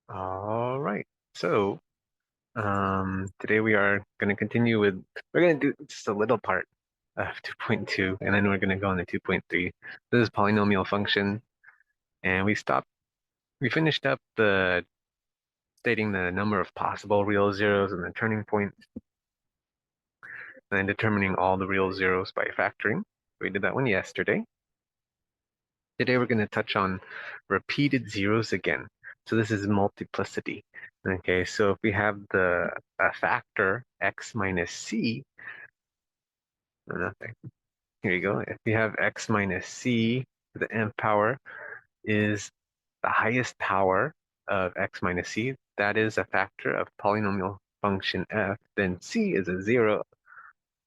All right. So today we are going to continue with, we're going to do just a little part of 2.2, and then we're going to go on to 2.3. This is polynomial function, and we finished up the stating the number of possible real zeros and the turning point, and then determining all the real zeros by factoring. We did that one yesterday. Today we're going to touch on repeated zeros again. So this is multiplicity. Okay, so if we have the factor x minus c, nothing. Here you go. If you have x minus c to the nth power is the highest power of x minus c, that is a factor of polynomial function f, then c is a zero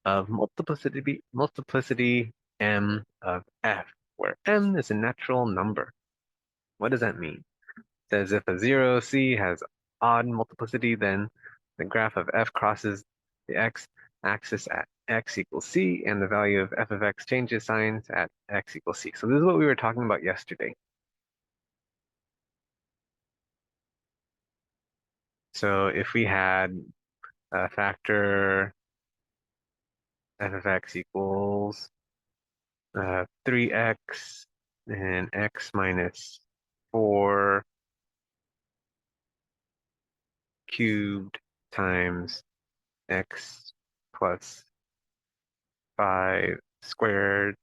of multiplicity m of f, where m is a natural number. What does that mean? It says if a zero c has odd multiplicity, then the graph of f crosses the x-axis at x equals c, and the value of f of x changes signs at x equals c. So this is what we were talking about yesterday. So if we had a factor f of x equals 3x and x minus 4 cubed times x plus 5 squared.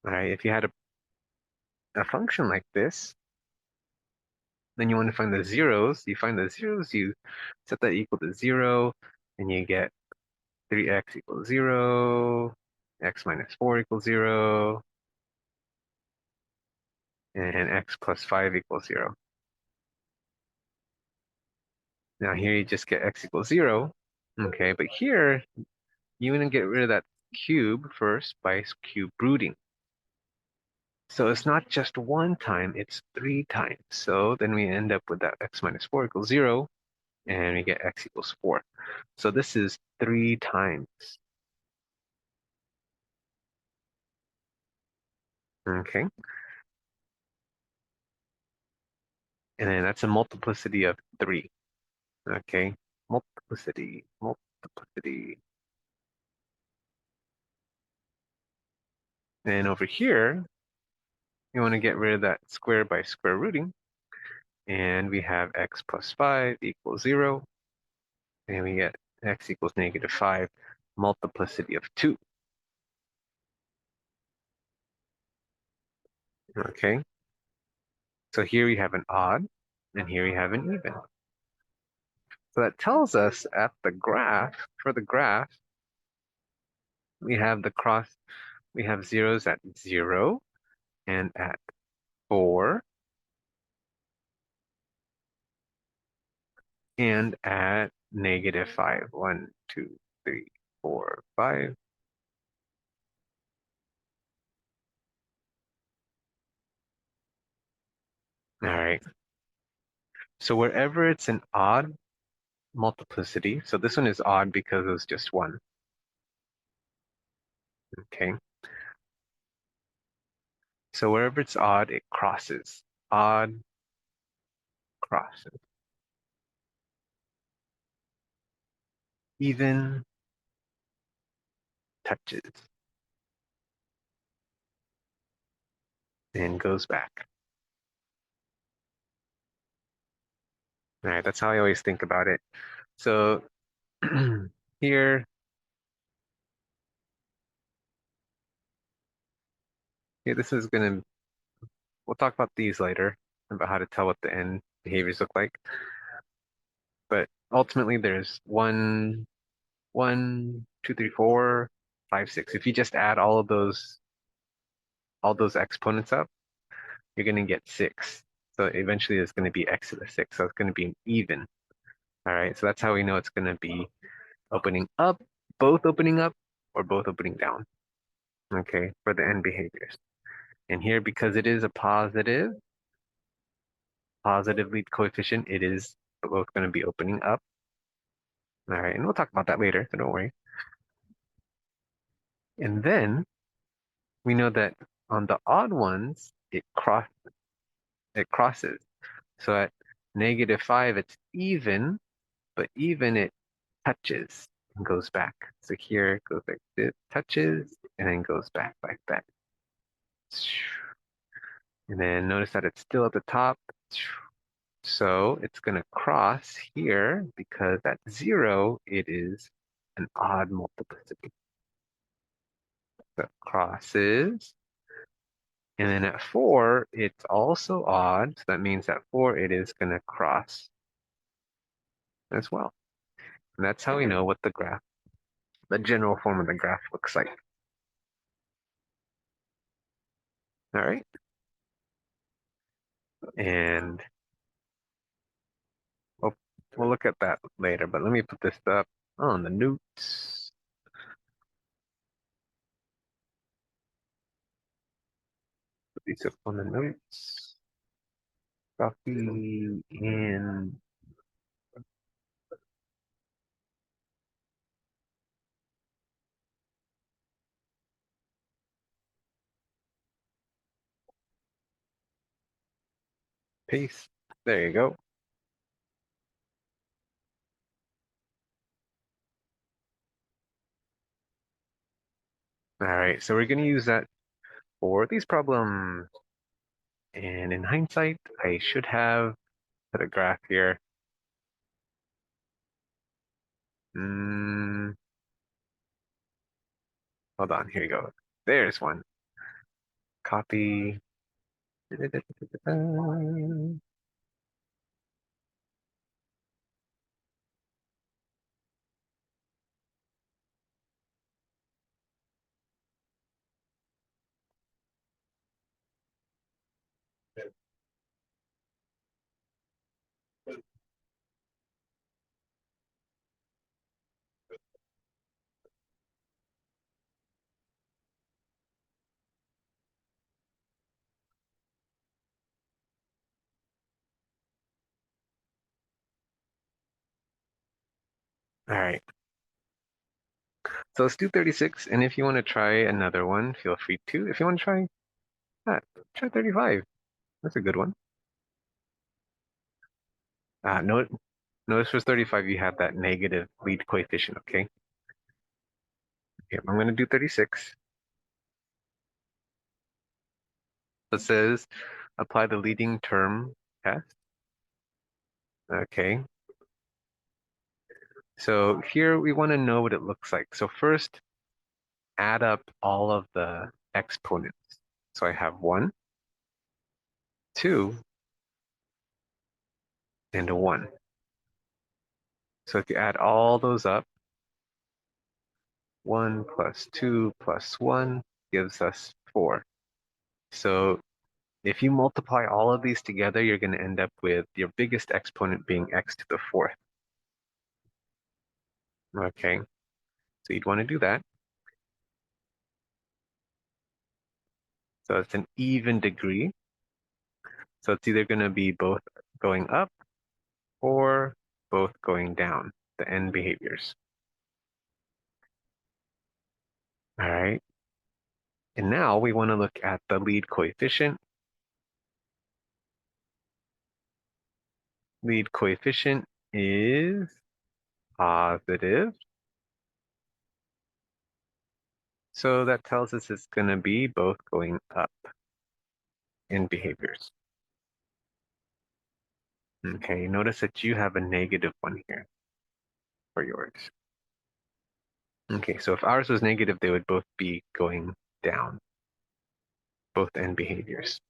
All right, if you had a function like this, then you want to find the zeros. You find the zeros, you set that equal to 0, and you get 3x equals 0, x minus 4 equals 0, and x plus 5 equals 0. Now here you just get x equals 0, okay, but here you want to get rid of that cube first by cube rooting. So it's not just one time, it's 3 times. So then we end up with that x minus 4 equals 0, and we get x equals 4. So this is 3 times. Okay. And then that's a multiplicity of 3. Okay. Multiplicity. And over here, you want to get rid of that square by square rooting. And we have x plus 5 equals 0. And we get x equals negative 5, multiplicity of 2. Okay. So here we have an odd, and here we have an even. So that tells us at the graph, for the graph, we have we have zeros at 0 and at 4 and at negative 5. 1, 2, 3, 4, 5. All right. So wherever it's an odd multiplicity, so this one is odd because it was just 1. Okay. So wherever it's odd, it crosses. Odd crosses. Even touches and goes back. All right, that's how I always think about it. So here, this is gonna, we'll talk about these later, about how to tell what the end behaviors look like. But ultimately there's 1, 1, 2, 3, 4, 5, 6. If you just add all those exponents up, you're gonna get 6. So eventually it's gonna be x to the 6. So it's gonna be even. All right, so that's how we know it's gonna be opening up, both opening up, or both opening down. Okay, for the end behaviors. And here, because it is a positively coefficient, it is both going to be opening up. All right, and we'll talk about that later, so don't worry. And then we know that on the odd ones, it crosses. So -5, it's even, but even it touches and goes back. So here it goes like this, touches, and then goes back like that. And then notice that it's still at the top. So it's going to cross here because at 0, it is an odd multiplicity. So it crosses. And then at 4, it's also odd. So that means at 4, it is going to cross as well. And that's how we know what the general form of the graph looks like. All right. And we'll look at that later, but let me put this up on the notes. Put these up on the notes. Copy and paste. There you go. All right, so we're going to use that for these problems. And in hindsight, I should have put a graph here. Hold on, here you go. There's one. Copy. All right. So let's do 36, and if you want to try another one, feel free to. If you want to try that, try 35. That's a good one. Notice for 35 you have that negative lead coefficient, okay? Okay, I'm going to do 36. It says apply the leading term test. Okay. So here we want to know what it looks like. So first, add up all of the exponents. So I have 1, 2, and a 1. So if you add all those up, 1 plus 2 plus 1 gives us 4. So if you multiply all of these together, you're going to end up with your biggest exponent being x to the 4th. Okay, so you'd want to do that. So it's an even degree. So it's either going to be both going up or both going down, the end behaviors. All right. And now we want to look at the lead coefficient. Lead coefficient is positive. So that tells us it's going to be both going up in behaviors. Okay, notice that you have a negative one here for yours. Okay, so if ours was negative, they would both be going down, both end behaviors.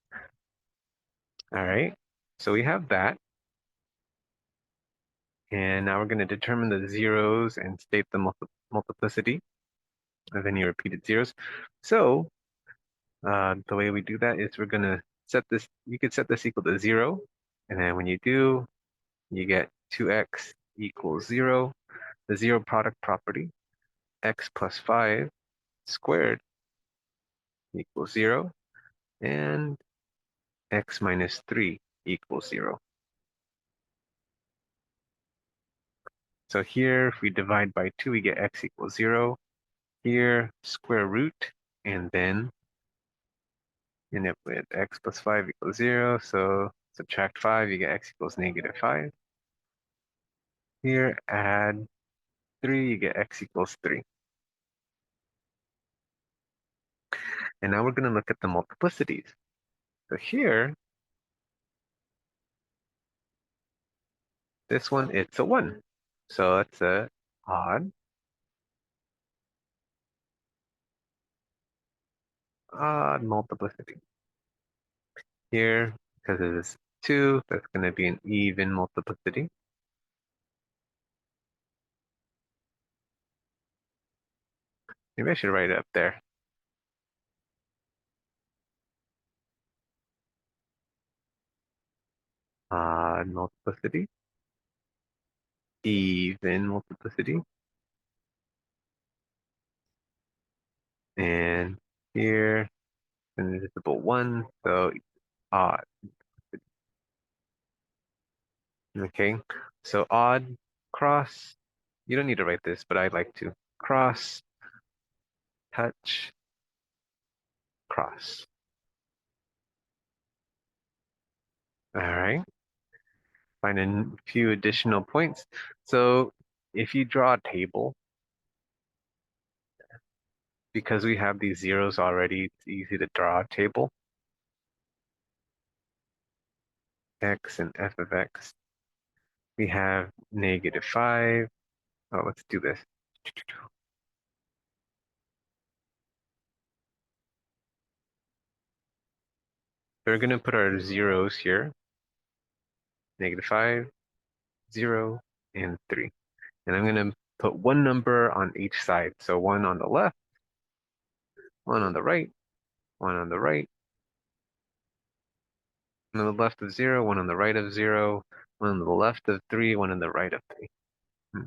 All right, so we have that. And now we're going to determine the zeros and state the multiplicity of any repeated zeros. So the way we do that is we're going to set this, you could set this equal to 0. And then when you do, you get 2x equals 0, the zero product property, x plus 5 squared equals 0, and x minus 3 equals 0. So here, if we divide by 2, we get x equals 0. Here, square root, and then end up with x plus 5 equals 0. So Subtract 5, you get x equals -5. Here, add 3, you get x equals 3. And now we're going to look at the multiplicities. So here, this one, it's a 1. So it's a odd multiplicity. Here, because it is 2, that's going to be an even multiplicity. Maybe I should write it up there. Odd multiplicity. Even multiplicity. And here, an invisible 1, so odd. Okay, so odd, cross. You don't need to write this, but I like to. Cross, touch, cross. All right, find a few additional points. So if you draw a table, because we have these zeros already, it's easy to draw a table. X and f of x. We have -5. Oh, let's do this. We're going to put our zeros here. -5, 0, and 3. And I'm going to put one number on each side. So one on the left, one on the right, one on the right, one on the left of 0, one on the right of 0, one on the left of 3, one on the right of 3.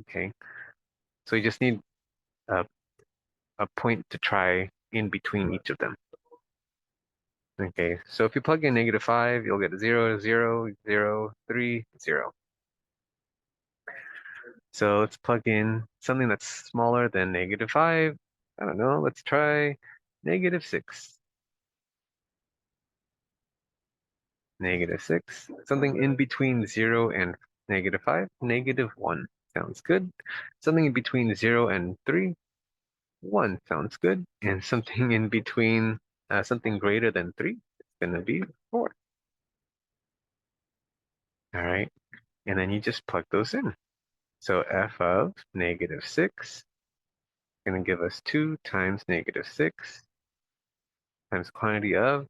Okay. So you just need a, a point to try in between each of them. Okay, so if you plug in -5, you'll get 0, 0, 0, 3, 0. So let's plug in something that's smaller than -5. I don't know, let's try -6. -6. Something in between 0 and -5. -1 sounds good. Something in between 0 and 3. 1 sounds good. And something in between, something greater than 3, it's going to be 4. All right. And then you just plug those in. So f of -6 is going to give us 2 times -6 times quantity of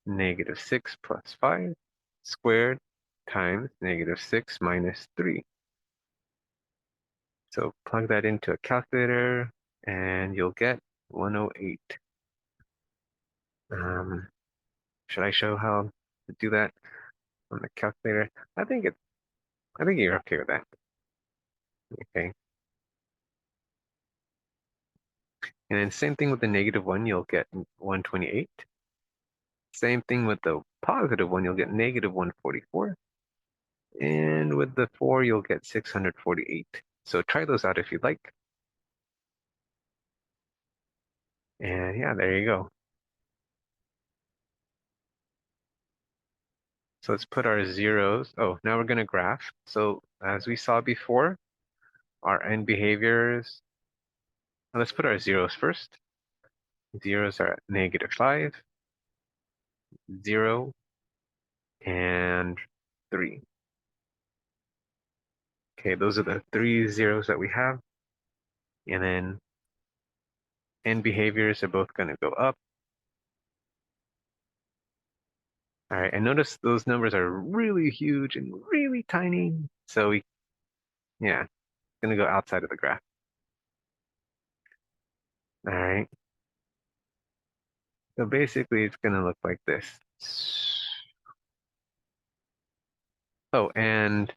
-6 plus 5 squared times -6 minus 3. So plug that into a calculator and you'll get 108. Should I show how to do that on the calculator? I think you're okay with that. Okay. And then same thing with the -1, you'll get 128. Same thing with the +1, you'll get -144. And with the 4, you'll get 648. So try those out if you'd like. And yeah, there you go. So let's put our zeros. Oh, now we're going to graph. So as we saw before, our end behaviors. Let's put our zeros first. Zeros are at -5, 0, and 3. Okay, those are the 3 zeros that we have. And then end behaviors are both going to go up. All right, and notice those numbers are really huge and really tiny. So yeah, it's going to go outside of the graph. All right. So basically, it's going to look like this. Oh, and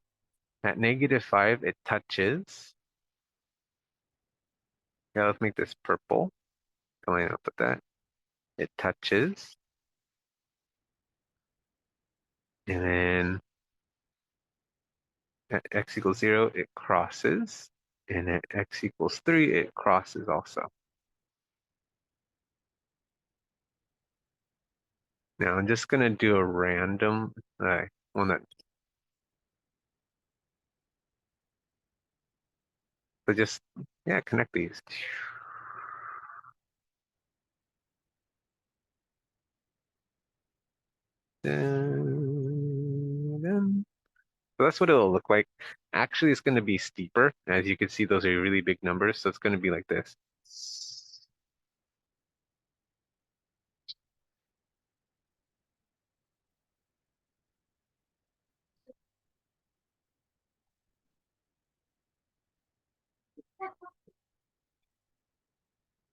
at -5, it touches. Yeah, let's make this purple. Going up with that. It touches. And then at x equals 0, it crosses. And at x equals 3, it crosses also. Now I'm just going to do a random, one that, so just, yeah, connect these. Dun. So that's what it'll look like. Actually, it's going to be steeper. As you can see, those are really big numbers. So it's going to be like this.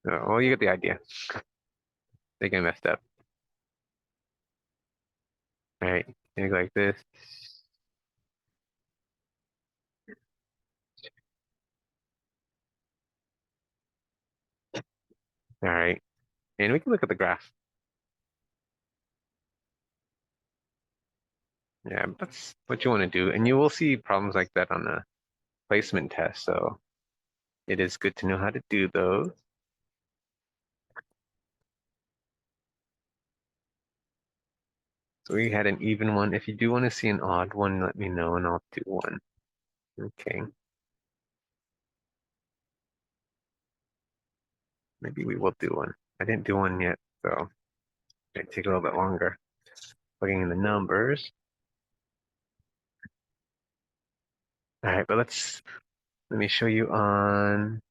Oh, you get the idea. I think I messed up. All right, think like this. All right, and we can look at the graph. Yeah, that's what you want to do. And you will see problems like that on the placement test. So it is good to know how to do those. So we had an even one. If you do want to see an odd one, let me know and I'll do one. Okay. Maybe we will do one. I didn't do one yet, so it might take a little bit longer. Looking in the numbers. All right, but let me show you on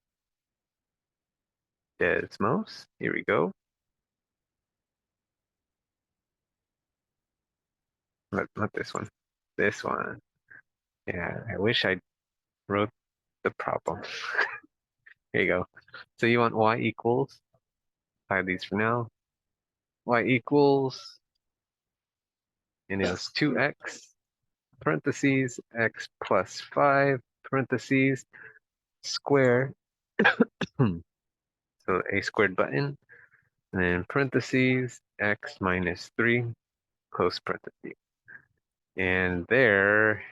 Desmos. Here we go. Not this one. This one. Yeah, I wish I wrote the problem. Here you go. So you want y equals, hide these for now. Y equals, and it's 2x, parentheses, x plus 5, parentheses, square. So a squared button, and then parentheses, x minus 3, close parentheses. And there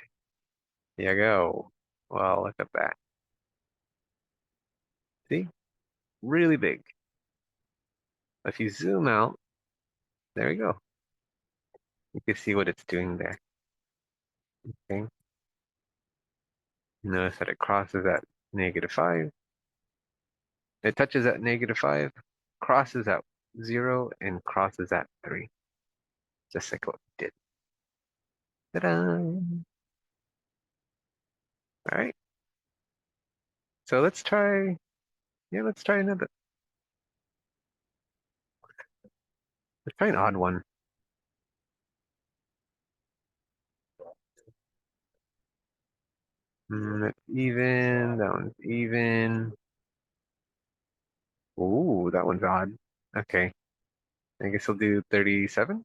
you go. Well, look at that. See? Really big. If you zoom out, there you go. You can see what it's doing there. Okay. Notice that it crosses at -5. It touches at -5, crosses at 0, and crosses at 3. Just like what we did. Ta-da! All right. So let's try, yeah, let's try another. Let's try an odd one. That's even. That one's even. Ooh, that one's odd. Okay. I guess we'll do 37.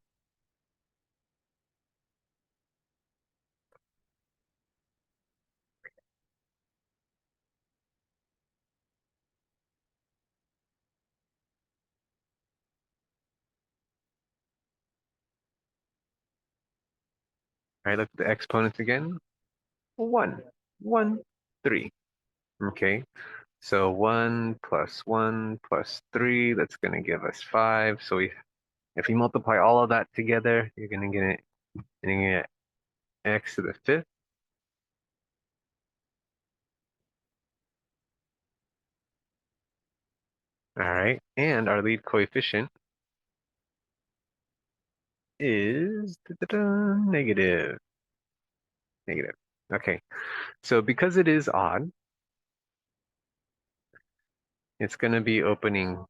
All right, look at the exponents again. 1, 1, 3. Okay. So 1 plus 1 plus 3, that's going to give us 5. So if you multiply all of that together, you're going to get x to the 5th. All right. And our lead coefficient is negative. Negative. Okay. So because it is odd, it's going to be opening,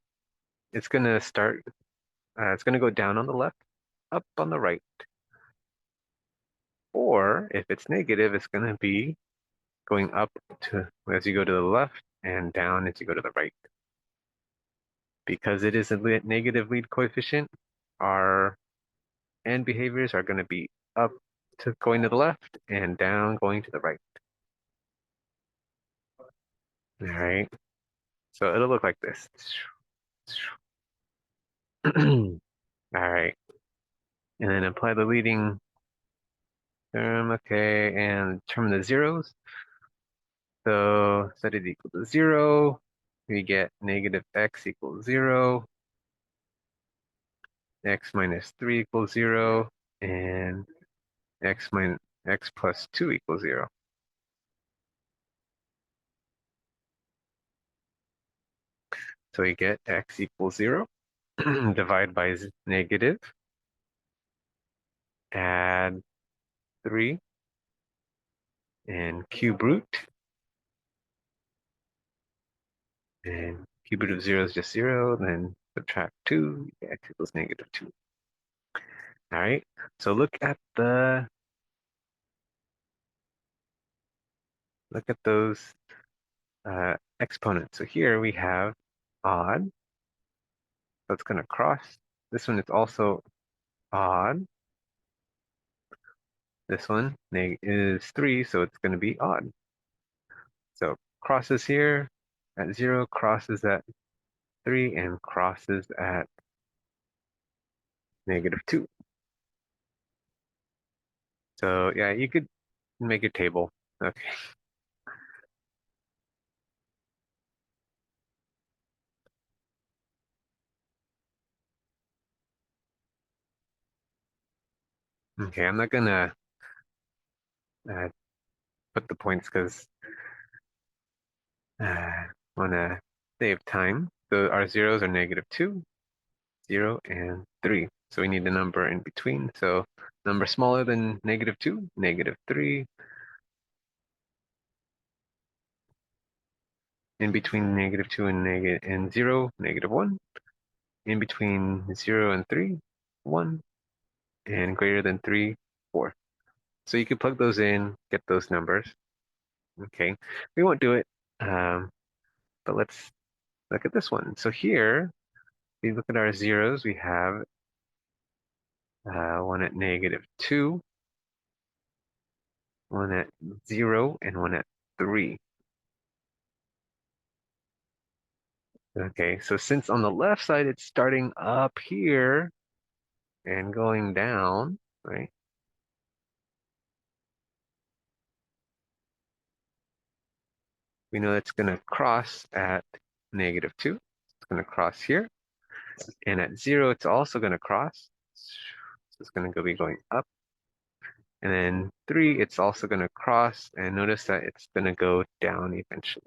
it's going to start, it's going to go down on the left, up on the right. Or if it's negative, it's going to be going up to as you go to the left and down as you go to the right. Because it is a negative lead coefficient, our end behaviors are going to be up to going to the left and down going to the right. All right. So it'll look like this. All right. And then apply the leading term. Okay. And determine the zeros. So set it equal to 0. We get negative x equals 0. X minus 3 equals 0. And x minus x plus 2 equals 0. So we get x equals 0. Divide by negative. Add 3. And cube root. And cube root of 0 is just 0. Then subtract 2. X equals negative 2. All right. So look at those exponents. So here we have odd. So it's going to cross. This one is also odd. This one is 3, so it's going to be odd. So crosses here at 0, crosses at 3, and crosses at negative 2. So yeah, you could make a table. Okay. Okay, I'm not gonna uh, put the points because I want to save time. So our zeros are negative 2, 0, and 3. So we need a number in between. So number smaller than negative 2, negative 3. In between negative 2 and 0, negative 1. In between 0 and 3, 1. And greater than 3, 4. So you can plug those in, get those numbers. Okay, we won't do it, but let's look at this one. So here, we look at our zeros. We have one at negative 2, one at 0, and one at 3. Okay, so since on the left side it's starting up here and going down, right? We know it's going to cross at negative 2. It's going to cross here. And at 0, it's also going to cross. So it's going to be going up. And then 3, it's also going to cross. And notice that it's going to go down eventually.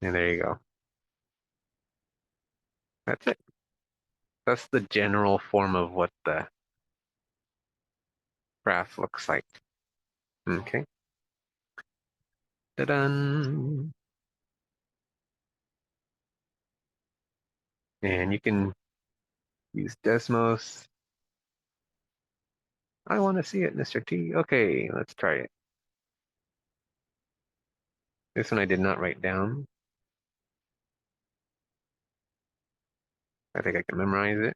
And there you go. That's it. That's the general form of what the graph looks like. Okay. Ta-da! And you can use Desmos. I want to see it, Mr. T. Okay, let's try it. This one I did not write down. I think I can memorize it.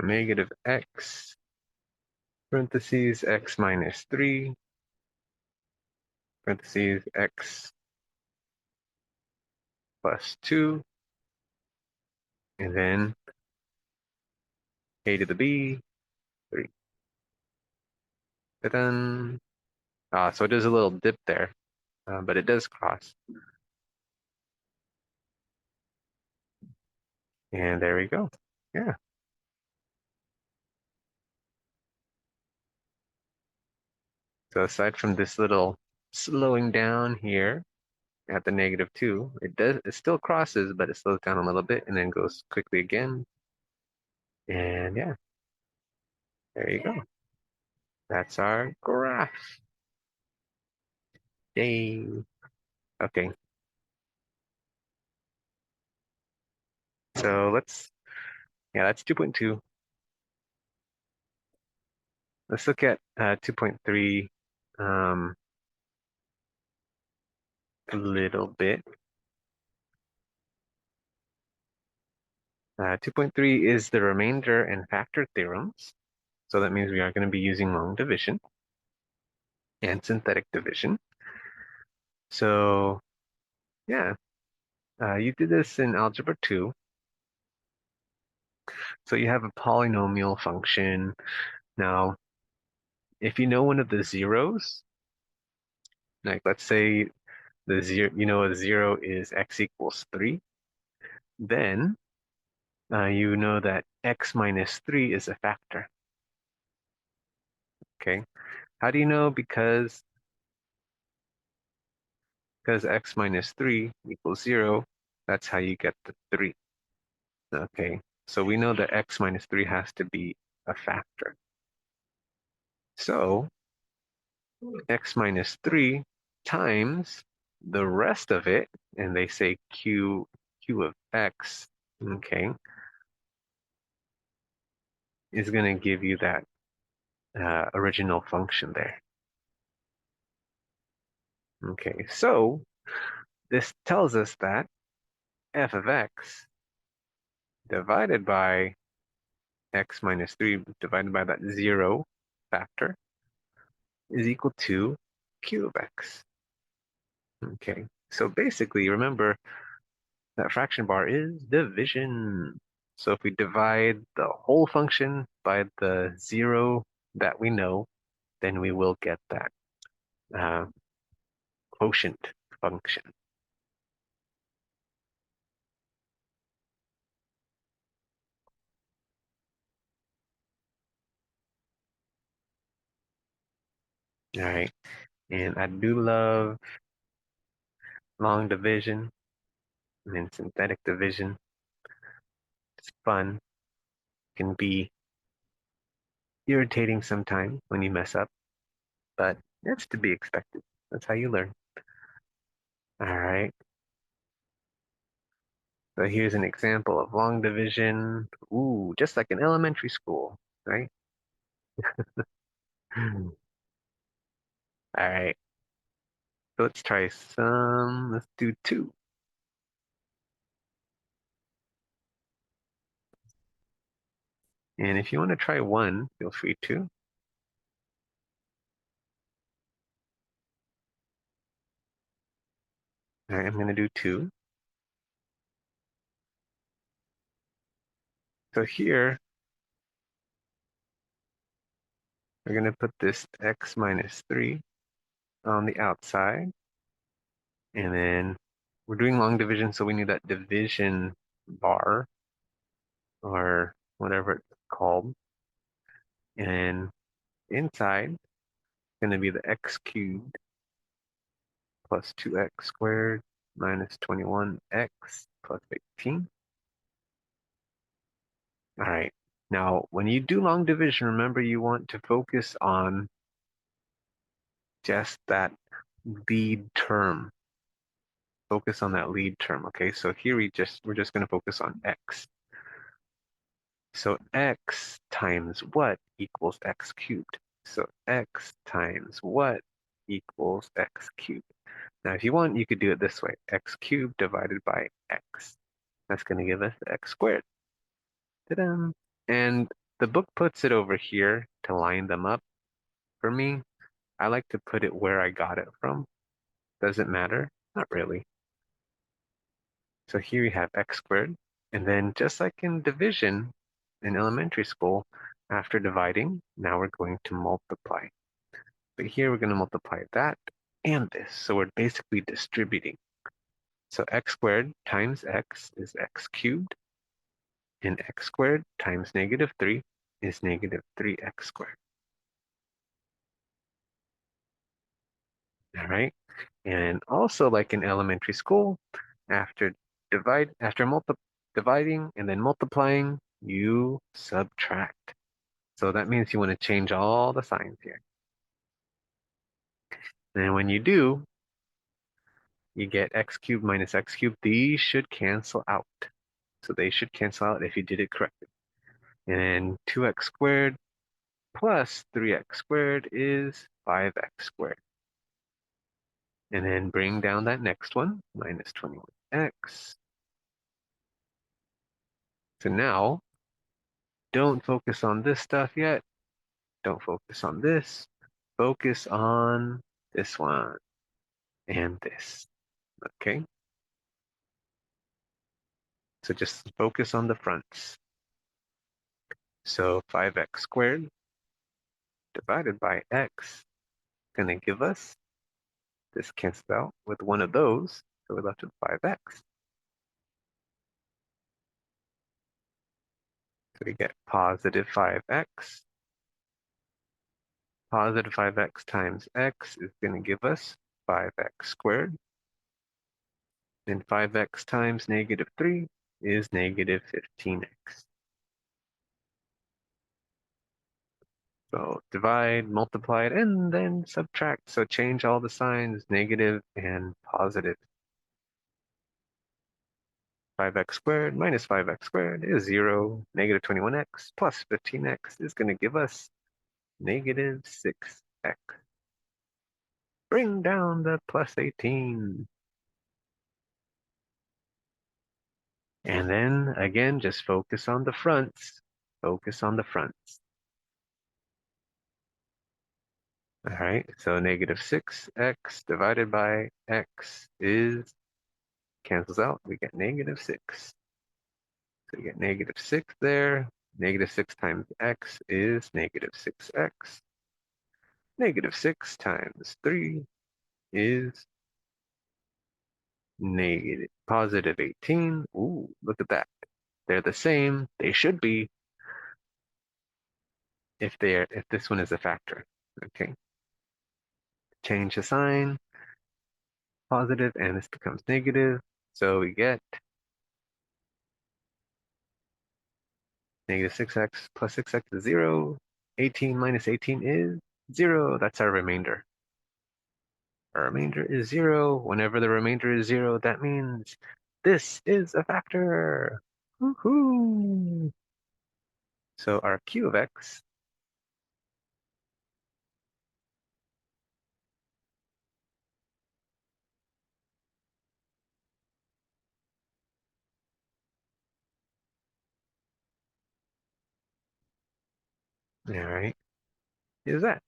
Negative x, parentheses, x minus 3, parentheses, x plus 2, and then a to the b, 3. Ta-da! So it does a little dip there, but it does cross. And there we go. Yeah. So aside from this little slowing down here at the negative 2, it still crosses, but it slows down a little bit and then goes quickly again. And yeah, there you go. That's our graph. Yay. Okay. So that's 2.2. Let's look at 2.3 a little bit. 2.3 is the remainder and factor theorems. So that means we are going to be using long division. and synthetic division. So yeah, you did this in algebra 2. So you have a polynomial function. Now, if you know one of the zeros, like let's say the zero, a zero is x equals 3, then you know that x minus 3 is a factor. Okay. How do you know? Because x minus 3 equals 0, that's how you get the 3. Okay. So we know that x minus 3 has to be a factor. So x minus 3 times the rest of it, and they say q of x, okay, is going to give you that original function there. Okay, so this tells us that f of x divided by x minus 3 divided by that 0 factor is equal to q of x. Okay, so basically, remember that fraction bar is division. So if we divide the whole function by the 0 that we know, then we will get that uh, quotient function. All right, and I do love long division and synthetic division. It's fun. Can be irritating sometimes when you mess up, but it's to be expected. That's how you learn. All right. So here's an example of long division. Ooh, just like in elementary school, right? All right. So let's try some. Let's do 2. And if you want to try 1, feel free to. All right, I'm going to do 2. So here, we're going to put this x minus 3 on the outside. And then we're doing long division, so we need that division bar or whatever it's called. And inside is going to be the x cubed plus 2x squared minus 21x plus 18. All right. Now, when you do long division, remember you want to focus on just that lead term. Focus on that lead term, okay? So here we're just going to focus on x. So x times what equals x cubed? So x times what equals x cubed? Now, if you want, you could do it this way. X cubed divided by x. That's going to give us x squared. Ta-da! And the book puts it over here to line them up. For me, I like to put it where I got it from. Does it matter? Not really. So here we have x squared. And then just like in division in elementary school, after dividing, now we're going to multiply. But here we're going to multiply that and this. So we're basically distributing. So x squared times x is x cubed, and x squared times negative 3 is negative 3x squared. All right. And also like in elementary school, after dividing and then multiplying, you subtract. So that means you want to change all the signs here. And when you do, you get x cubed minus x cubed. These should cancel out. So they should cancel out if you did it correctly. And then 2x squared plus 3x squared is 5x squared. And then bring down that next one, minus 21x. So now, don't focus on this stuff yet. Don't focus on this. focus on this one and this. Okay? So just focus on the fronts. So 5x squared divided by x going to give us, this cancels out with one of those, so we're left with 5x. So we get positive 5x. Positive 5x times x is going to give us 5x squared. And 5x times negative 3 is negative 15x. So divide, multiply it, and then subtract. So change all the signs, negative and positive. 5x squared minus 5x squared is 0. Negative 21x plus 15x is going to give us negative 6x. Bring down the plus 18. And then again, just focus on the fronts. Focus on the fronts. All right, so negative 6x divided by x is, cancels out. We get negative 6. So we get negative 6 there. Negative 6 times x is negative 6x. Negative 6 times 3 is negative positive 18. Ooh, look at that. They're the same. They should be if this one is a factor. Okay. Change the sign, positive, and this becomes negative. So we get negative 6x plus 6x is 0. 18 minus 18 is 0. That's our remainder. Our remainder is 0. Whenever the remainder is 0, that means this is a factor. Woohoo! So our q of x all right, is that.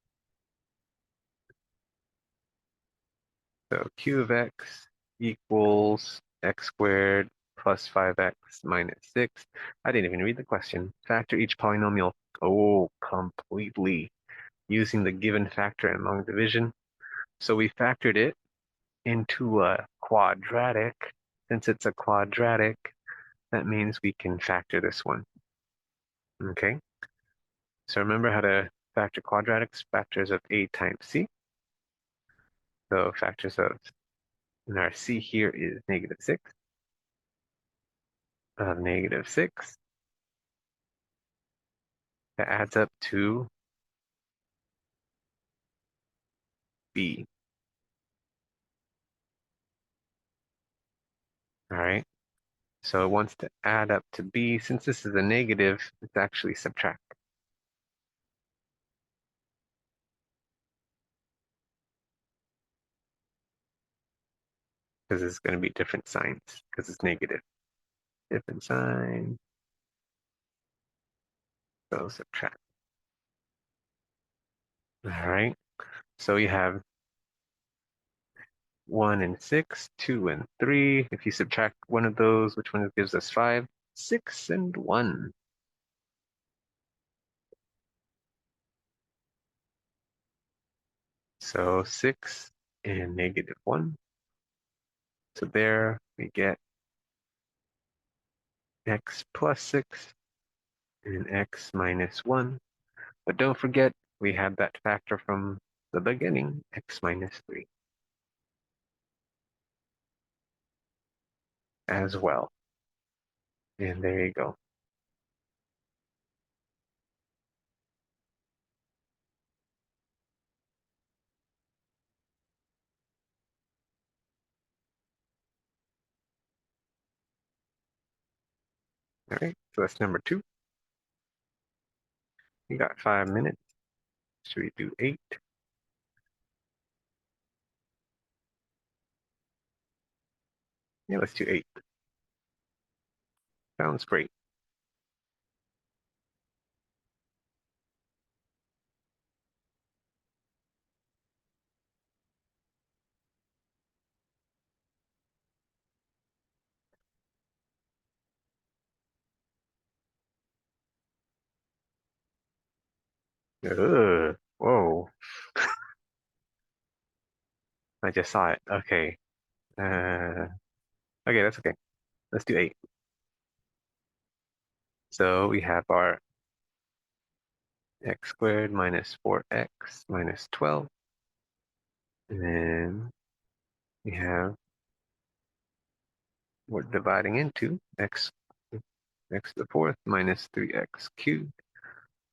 So q of x equals x squared plus 5x minus 6. I didn't even read the question. Factor each polynomial, completely, using the given factor and long division. So we factored it into a quadratic. Since it's a quadratic, that means we can factor this one. Okay? So remember how to factor quadratics, factors of a times c. So factors of, and our c here is negative 6 of negative 6. That adds up to b. All right? So it wants to add up to b. Since this is a negative, it's actually subtract. Because it's going to be different signs, because it's negative. Different sign. So subtract. All right? So you have 1 and 6, 2 and 3. If you subtract one of those, which one gives us 5? 6 and 1. So 6 and negative 1. So there we get x plus 6 and x minus 1. But don't forget, we had that factor from the beginning, x minus 3, as well. And there you go. All right, so that's number 2. We got 5 minutes. Should we do 8? Yeah, let's do 8. Sounds great. Ugh, whoa. I just saw it. Okay. Okay, that's okay. Let's do 8. So we have our x squared minus 4x minus 12. And then we have, we're dividing into x to the fourth minus 3x cubed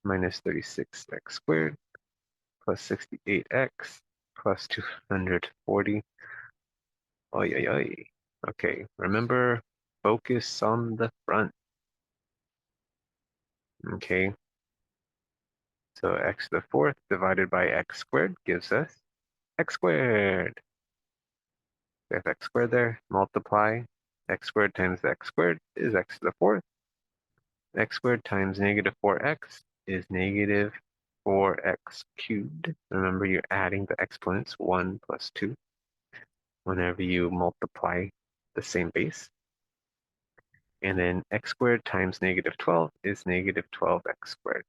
minus 36x squared plus 68x plus 240. Oy, oy, oy. Okay, remember, focus on the front. Okay, so x to the fourth divided by x squared gives us x squared. We have x squared there, multiply. X squared times x squared is x to the fourth. X squared times negative 4x is negative 4x cubed. Remember, you're adding the exponents 1 plus 2 whenever you multiply the same base. And then x squared times negative 12 is negative 12x squared.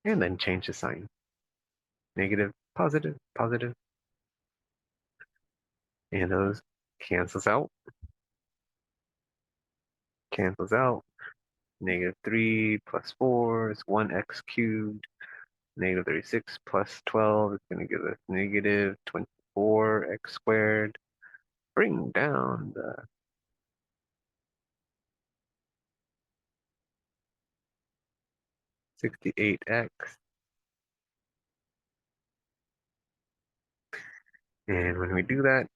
And then change the sign. Negative, positive, positive. And those cancels out. Cancels out. Negative 3 plus 4 is 1x cubed. Negative 36 plus 12 is going to give us negative 24x squared. Bring down the 68x. And when we do that,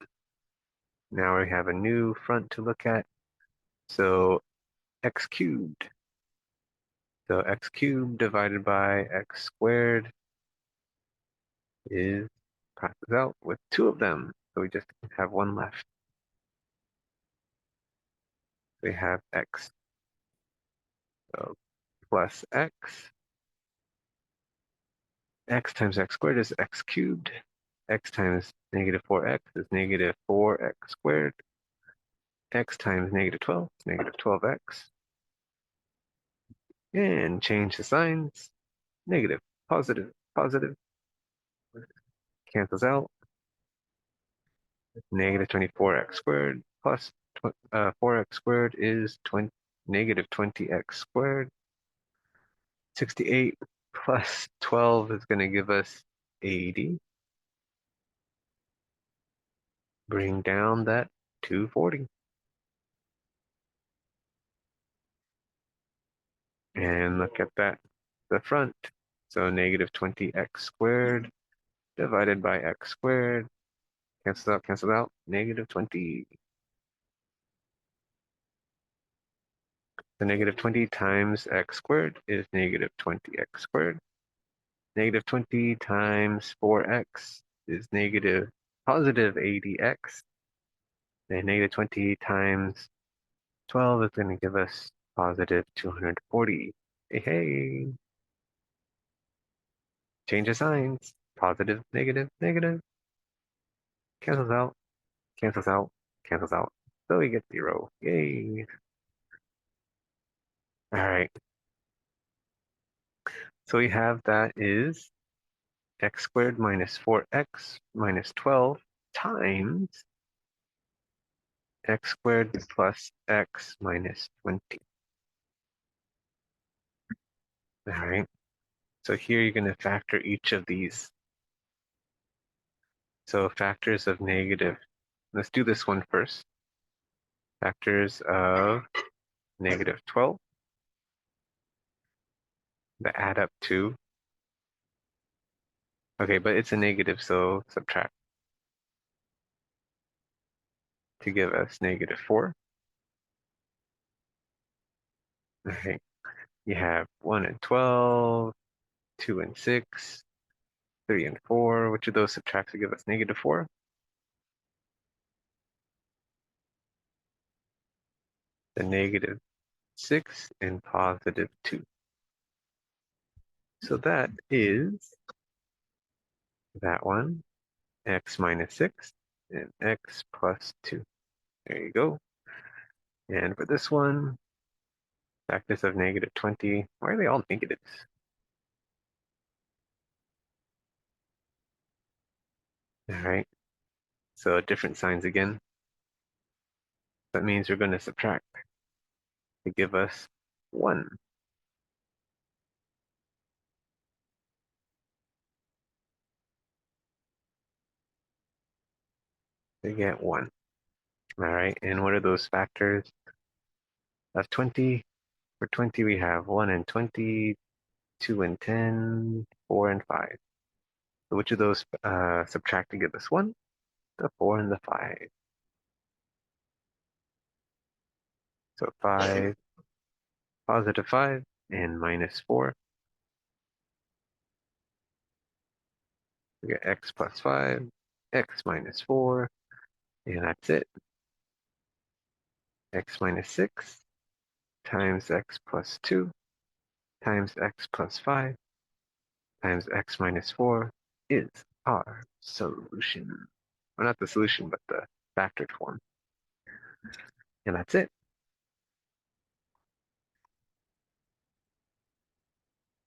now we have a new front to look at. So x cubed. So x cubed divided by x squared is passes out with 2 of them. So we just have 1 left. We have x. So plus x. X times x squared is x cubed. X times negative 4x is negative 4x squared. X times negative 12 is negative 12x. And change the signs. Negative, positive, positive. Cancels out. Negative 24x squared plus 4x squared is negative 20x squared. 68 plus 12 is going to give us 80. Bring down that 240. And look at that, the front. So negative 20x squared divided by x squared. Cancel out, negative 20. The negative 20 times x squared is negative 20x squared. Negative 20 times 4x is negative positive 80x. And negative 20 times 12 is going to give us positive 240. Hey, hey. Change the signs. Positive, negative, negative. Cancels out, cancels out, cancels out. So we get 0. Yay. All right. So we have that is x squared minus 4x minus 12 times x squared plus x minus 20. All right. So here you're going to factor each of these. So factors of negative. Let's do this one first. Factors of negative 12 that add up to. Okay, but it's a negative, so subtract to give us negative 4. Okay, you have 1 and 12, 2 and 6, 3 and 4. Which of those subtract to give us negative 4? The negative 6 and positive 2. So that is that one, x minus 6 and x plus 2. There you go. And for this one, factors of negative 20. Why are they all negatives? All right, so different signs again. That means we're going to subtract to give us 1. To get 1. All right, and what are those factors of 20? For 20, we have 1 and 20, 2 and 10, 4 and 5. So which of those subtract to give us 1? The 4 and the 5. So 5, positive 5, and minus 4. We get x plus 5, x minus 4, and that's it. X minus 6 times x plus 2 times x plus 5 times x minus 4 is our solution. Well, not the solution, but the factored form. And that's it.